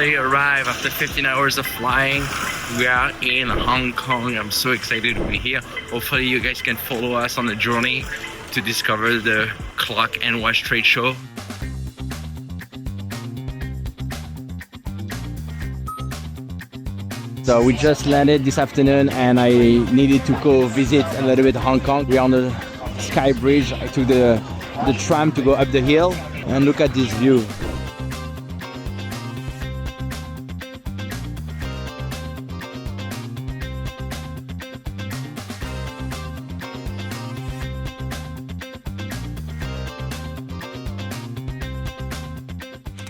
finally arrived after 15 hours of flying. We are in Hong Kong. I'm so excited to be here. Hopefully you guys can follow us on the journey to discover the clock and watch trade show. So we just landed this afternoon and I needed to go visit a little bit Hong Kong. We're on the Sky Bridge. I took the tram to go up the hill and look at this view.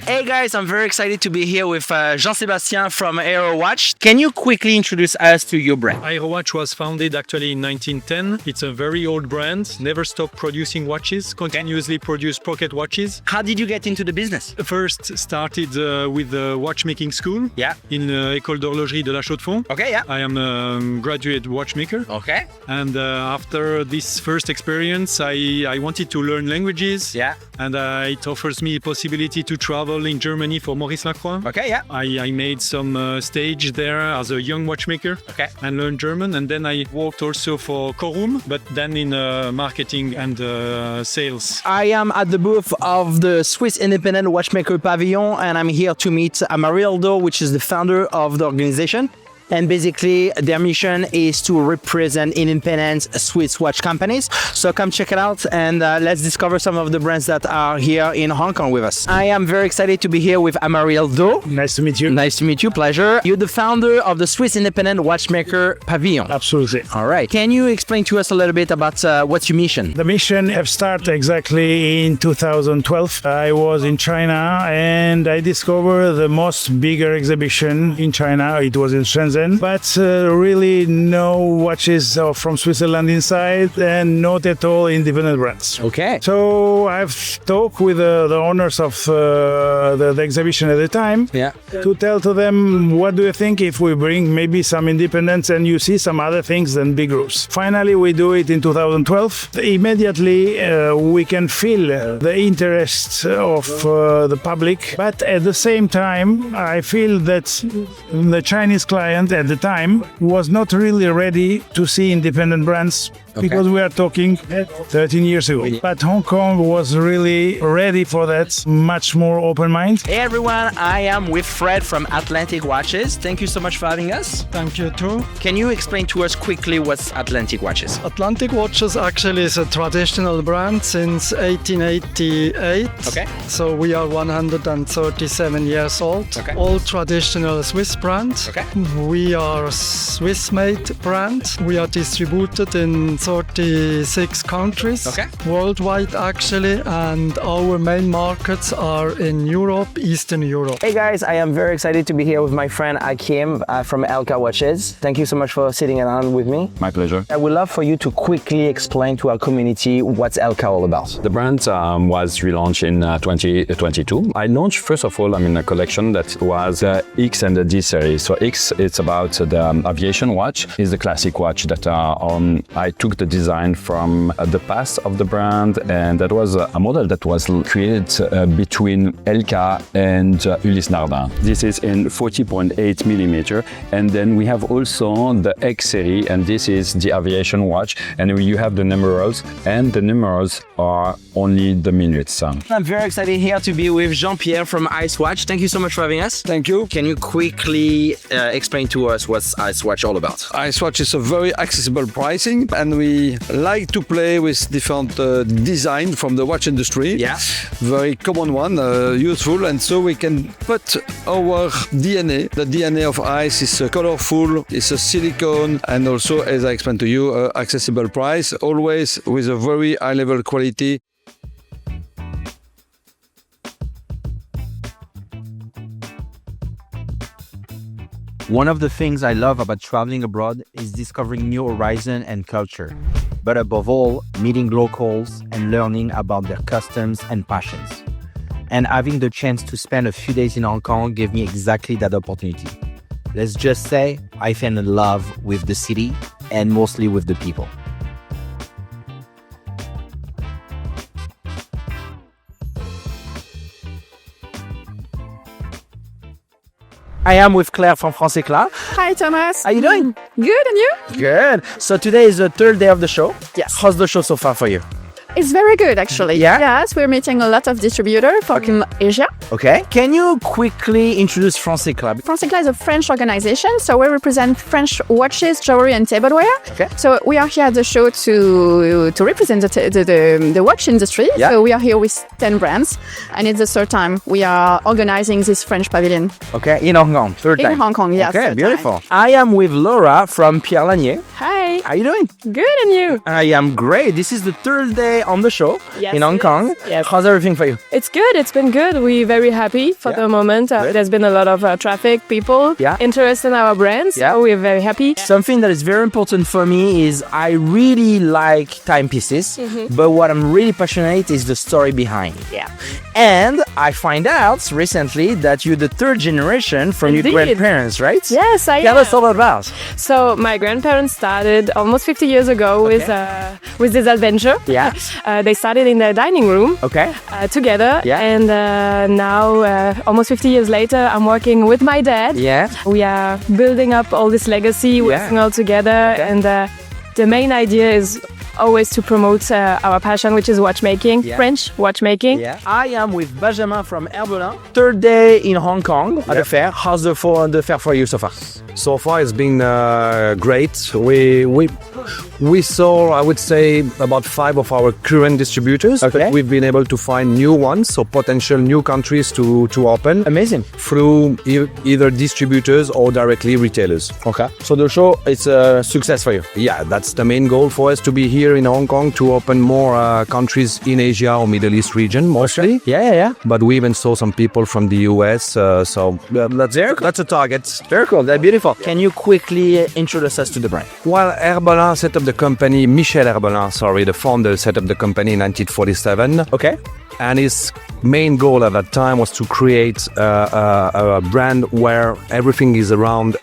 Hey guys, I'm very excited to be here with Jean-Sébastien from Aerowatch. Can you quickly introduce us to your brand? Aerowatch was founded actually in 1910. It's a very old brand, never stopped producing watches, continuously produced pocket watches. How did you get into the business? First started with the watchmaking school in École d'Horologerie de la Chaux-de-Fonds. Okay, yeah. I am a graduate watchmaker. Okay. And after this first experience, I wanted to learn languages. Yeah. And it offers me a possibility to travel in Germany for Maurice Lacroix. Okay, yeah. I made some stage there as a young watchmaker. Okay. And learned German. And then I worked also for Corum, but then in marketing and sales. I am at the booth of the Swiss Independent Watchmaker Pavilion, and I'm here to meet Amarildo, which is the founder of the organization. And basically, their mission is to represent independent Swiss watch companies. So come check it out and let's discover some of the brands that are here in Hong Kong with us. I am very excited to be here with Amarildo. Nice to meet you. Nice to meet you, pleasure. You're the founder of the Swiss Independent Watchmaker Pavilion. Absolutely. All right. Can you explain to us a little bit about what's your mission? The mission have started exactly in 2012. I was in China and I discovered the most bigger exhibition in China. It was in Shenzhen. But really no watches from Switzerland inside and not at all independent brands. Okay. So I've talked with the owners of the exhibition at the time to tell to them, what do you think if we bring maybe some independence and you see some other things than big groups? Finally, we do it in 2012. Immediately, we can feel the interest of the public. But at the same time, I feel that the Chinese client at the time was not really ready to see independent brands because we are talking 13 years ago. But Hong Kong was really ready for that, much more open mind. Hey everyone, I am with Fred from Atlantic Watches. Thank you so much for having us. Thank you too. Can you explain to us quickly what's Atlantic Watches? Atlantic Watches actually is a traditional brand since 1888. Okay. So we are 137 years old. Okay. All traditional Swiss brands. Okay. We are a Swiss-made brand. We are distributed in 36 countries worldwide actually, and our main markets are in Europe, Eastern Europe. Hey guys, I am very excited to be here with my friend Akim from Elka Watches. Thank you so much for sitting around with me. My pleasure. I would love for you to quickly explain to our community what's Elka all about. The brand was relaunched in 2022. I launched first of all, a collection that was the X and the D series. So X, it's about the Aviation watch. It's the classic watch that I took the design from the past of the brand, and that was a model that was created between Elka and Ulysse Nardin. This is in 40.8 millimeter, and then we have also the X series, and this is the Aviation watch, and you have the numerals, and the numerals are only the minutes. I'm very excited here to be with Jean-Pierre from Ice Watch. Thank you so much for having us. Thank you. Can you quickly explain to us what's Ice Watch all about? Ice Watch is a very accessible pricing, and we like to play with different design from the watch industry. Yeah. Very common one, useful, and so we can put our DNA. The DNA of Ice is colorful, it's a silicone, and also, as I explained to you, accessible price, always with a very high level quality. One of the things I love about traveling abroad is discovering new horizons and culture, but above all, meeting locals and learning about their customs and passions. And having the chance to spend a few days in Hong Kong gave me exactly that opportunity. Let's just say I fell in love with the city and mostly with the people. I am with Claire from Francéclat. Hi, Thomas. How you doing? Good, and you? Good. So today is the third day of the show. Yes. How's the show so far for you? It's very good, actually. Yeah? Yes, we're meeting a lot of distributors from Asia. Okay. Can you quickly introduce Francéclat? Francéclat is a French organization, so we represent French watches, jewelry, and tableware. Okay. So we are here at the show to represent the watch industry. Yeah. So we are here with 10 brands, and it's the third time we are organizing this French pavilion. Okay, in Hong Kong, third time. In Hong Kong, yes. Okay, third beautiful. time. I am with Laura from Pierre Lannier. Hi. How you doing? Good, and you? I am great. This is the third day on the show Yes, in Hong it Kong. is. Yes. How's everything for you? It's good. It's been good. We're very happy for the moment. Good. There's been a lot of traffic, people interested in our brands. Yeah. So we're very happy. Something that is very important for me is I really like timepieces, but what I'm really passionate is the story behind. Yeah. And I find out recently that you're the third generation from Indeed. your grandparents, right? Yes, I Tell am. us all about. So my grandparents started almost 50 years ago with this adventure. Yeah. They started in their dining room Okay. together. Yeah. And now, almost 50 years later, I'm working with my dad. Yeah. We are building up all this legacy, working all together. Okay. And the main idea is always to promote our passion, which is watchmaking, French watchmaking. Yeah. I am with Benjamin from Herbelin. Third day in Hong Kong at the fair. How's the fair for you so far? So far, it's been great. We saw, I would say, about 5 of our current distributors, but we've been able to find new ones, so potential new countries to open. Amazing. Through either distributors or directly retailers. Okay. So the show, it's a success for you. Yeah, that's the main goal for us, to be here in Hong Kong, to open more countries in Asia or Middle East region, mostly. Yeah. But we even saw some people from the US, so that's a target. Very cool. That's beautiful. Can you quickly introduce us to the brand? Well, Herbelin set up the company, Michel Herbelin, the founder set up the company in 1947. Okay. And his main goal at that time was to create a brand where everything is around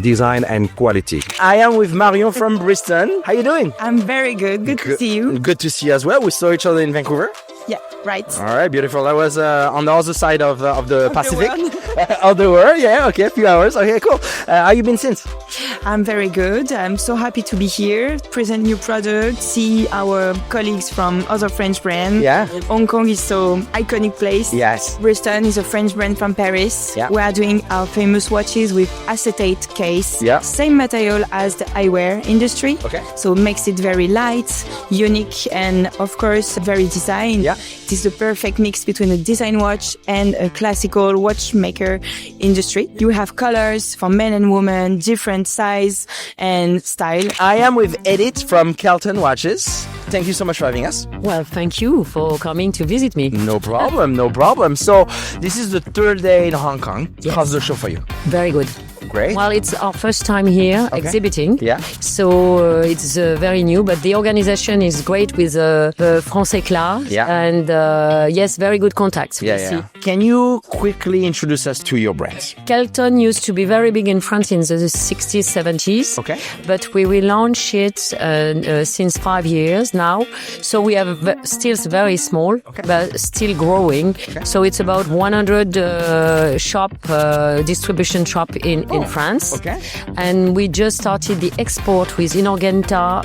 design and quality. I am with Marion from Briston. How you doing? I'm very good. Good to see you. Good to see you as well. We saw each other in Vancouver. Yeah, right. All right, beautiful. That was on the other side of the Pacific. Of the world, yeah, okay, a few hours. Okay, cool. How you been since? I'm very good. I'm so happy to be here, present new products, see our colleagues from other French brands. Yeah. Hong Kong is so iconic place. Yes. Briston is a French brand from Paris. Yeah. We are doing our famous watches with acetate case. Yeah. Same material as the eyewear industry. Okay. So it makes it very light, unique, and of course very designed. Yeah. It is the perfect mix between a design watch and a classical watchmaker industry. You have colors for men and women, different size and style. I am with Edith from Kelton Watches. Thank you so much for having us. Well, thank you for coming to visit me. No problem, no problem. So this is the third day in Hong Kong. Yes. How's the show for you? Very good. Great. Well, it's our first time here exhibiting. Yeah. So it's very new, but the organization is great with Francéclat. Yeah. And yes, very good contacts. Yeah. Can you quickly introduce us to your brands? Kelton used to be very big in France in the 60s, 70s. Okay. But we relaunched it since 5 years now. So we have still very small, but still growing. Okay. So it's about 100 distribution shop in France. Okay. And we just started the export with Inorgenta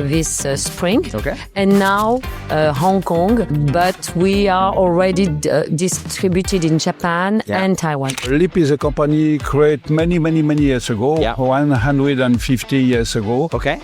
this spring. Okay. And now Hong Kong, but we are already distributed in Japan and Taiwan. LIP is a company created many years ago, 150 years ago. Okay.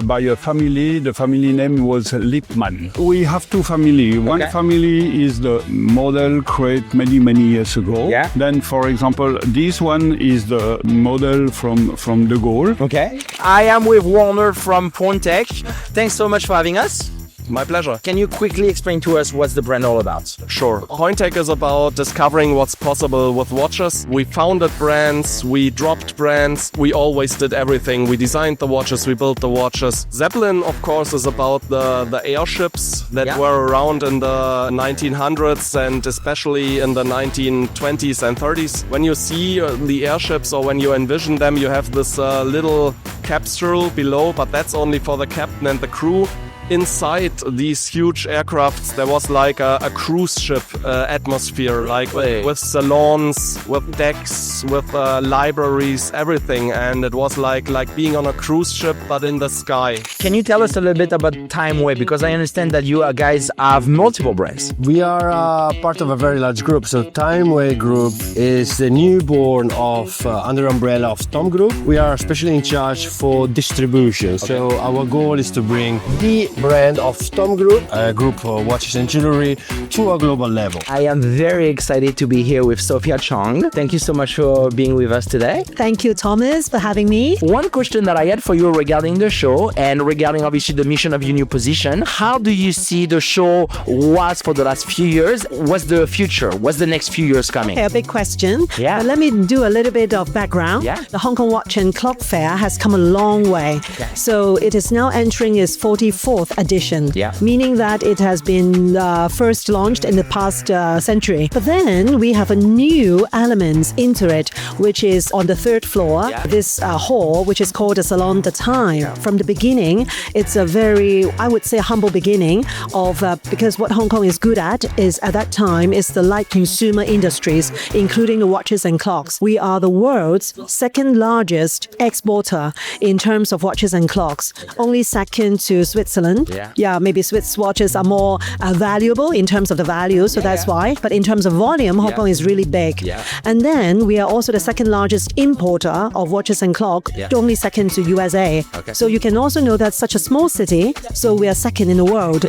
By a family, the family name was Lipman. We have two families. One family is the model created many years ago. Yeah. Then, for example, this one is the model from De Gaulle. Okay. I am with Warner from Pointec. Thanks so much for having us. My pleasure. Can you quickly explain to us what's the brand all about? Sure. Pointec is about discovering what's possible with watches. We founded brands, we dropped brands, we always did everything. We designed the watches, we built the watches. Zeppelin, of course, is about the airships that were around in the 1900s and especially in the 1920s and 30s. When you see the airships or when you envision them, you have this little capsule below, but that's only for the captain and the crew. inside these huge aircrafts, there was like a cruise ship atmosphere, like with salons, with decks, with libraries, everything. And it was like being on a cruise ship, but in the sky. Can you tell us a little bit about Timeway? Because I understand that you guys have multiple brands. We are part of a very large group. So Timeway Group is the newborn of under umbrella of Tom Group. We are especially in charge for distribution. Okay. So our goal is to bring the brand of Tom Group, a group for watches and jewelry, to a global level. I am very excited to be here with Sophia Chong. Thank you so much for being with us today. Thank you, Thomas, for having me. One question that I had for you regarding the show and regarding obviously the mission of your new position, how do you see the show was for the last few years? What's the future? What's the next few years coming? Okay, a big question. Yeah. But let me do a little bit of background. Yeah. The Hong Kong Watch and Clock Fair has come a long way. Okay. So it is now entering its 44th edition, meaning that it has been first launched in the past century. But then we have a new element into it, which is on the third floor, this hall, which is called the Salon de TE. From the beginning, it's a very, I would say, humble beginning of, because what Hong Kong is good at is, at that time, is the light consumer industries, including the watches and clocks. We are the world's second largest exporter in terms of watches and clocks, only second to Switzerland. Yeah, maybe Swiss watches are more valuable in terms of the value, so that's why. But in terms of volume, Hong Kong is really big. And then we are also the second largest importer of watches and clocks, only second to USA. So you can also know that's such a small city, so we are second in the world,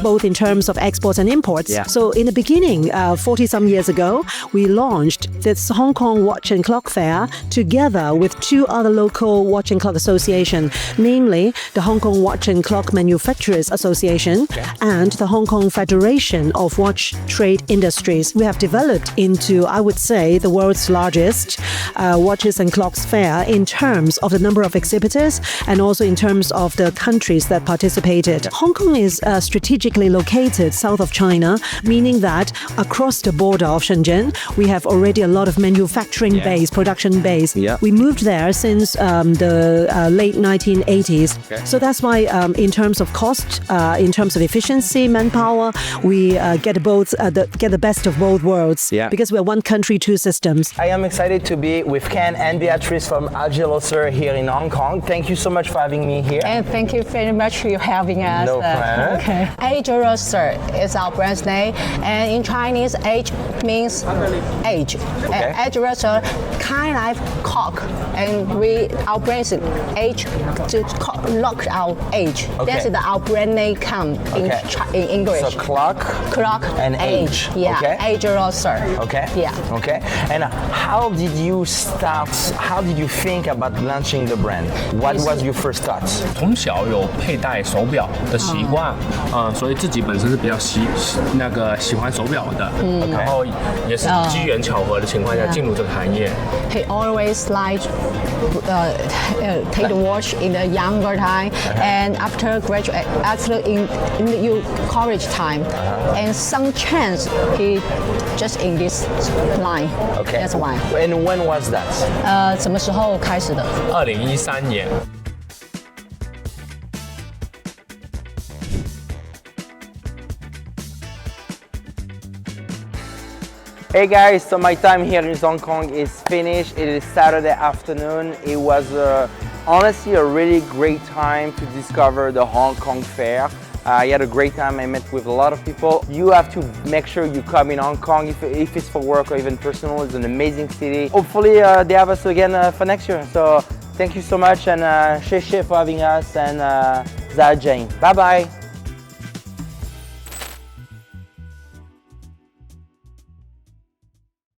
both in terms of exports and imports. So in the beginning, 40-some years ago, we launched this Hong Kong Watch and Clock Fair together with two other local watch and clock associations, namely the Hong Kong Watch and Clock Manufacturers Association and the Hong Kong Federation of Watch Trade Industries. We have developed into, I would say, the world's largest watches and clocks fair in terms of the number of exhibitors and also in terms of the countries that participated. Hong Kong is strategically located south of China, meaning that across the border of Shenzhen, we have already a lot of manufacturing base, production base. We moved there since the late 1980s. So that's why in terms of cost, in terms of efficiency, manpower, we get the best of both worlds because we're one country, two systems. I am excited to be with Ken and Beatrice from Agelocer here in Hong Kong. Thank you so much for having me here. And thank you very much for having us. No problem. Okay. Agelocer is our brand's name, and in Chinese, age means age. Okay. Agelocer, kind of like clock, and our brand is age to lock our age. That's our brand name come in English. So clock and age. Yeah. Okay. Agelocer. Okay. Yeah. Okay. And how did you start? How did you think about launching the brand? What was your first thought? 从小有佩戴手表的习惯，所以自己本身是比较喜欢手表的，然后也是机缘巧合的情况下进入这个行业。He always liked take the watch in the younger time, and after graduate, in college time, and some chance he just in this line. Okay. That's why. And when was that? 什么时候开始的？2013年。Hey guys, so my time here in Hong Kong is finished. It is Saturday afternoon. It was honestly a really great time to discover the Hong Kong Fair. I had a great time. I met with a lot of people. You have to make sure you come in Hong Kong if it's for work or even personal. It's an amazing city. Hopefully they have us again for next year. So thank you so much, and Sheshe for having us, and Zha Jane. Bye bye.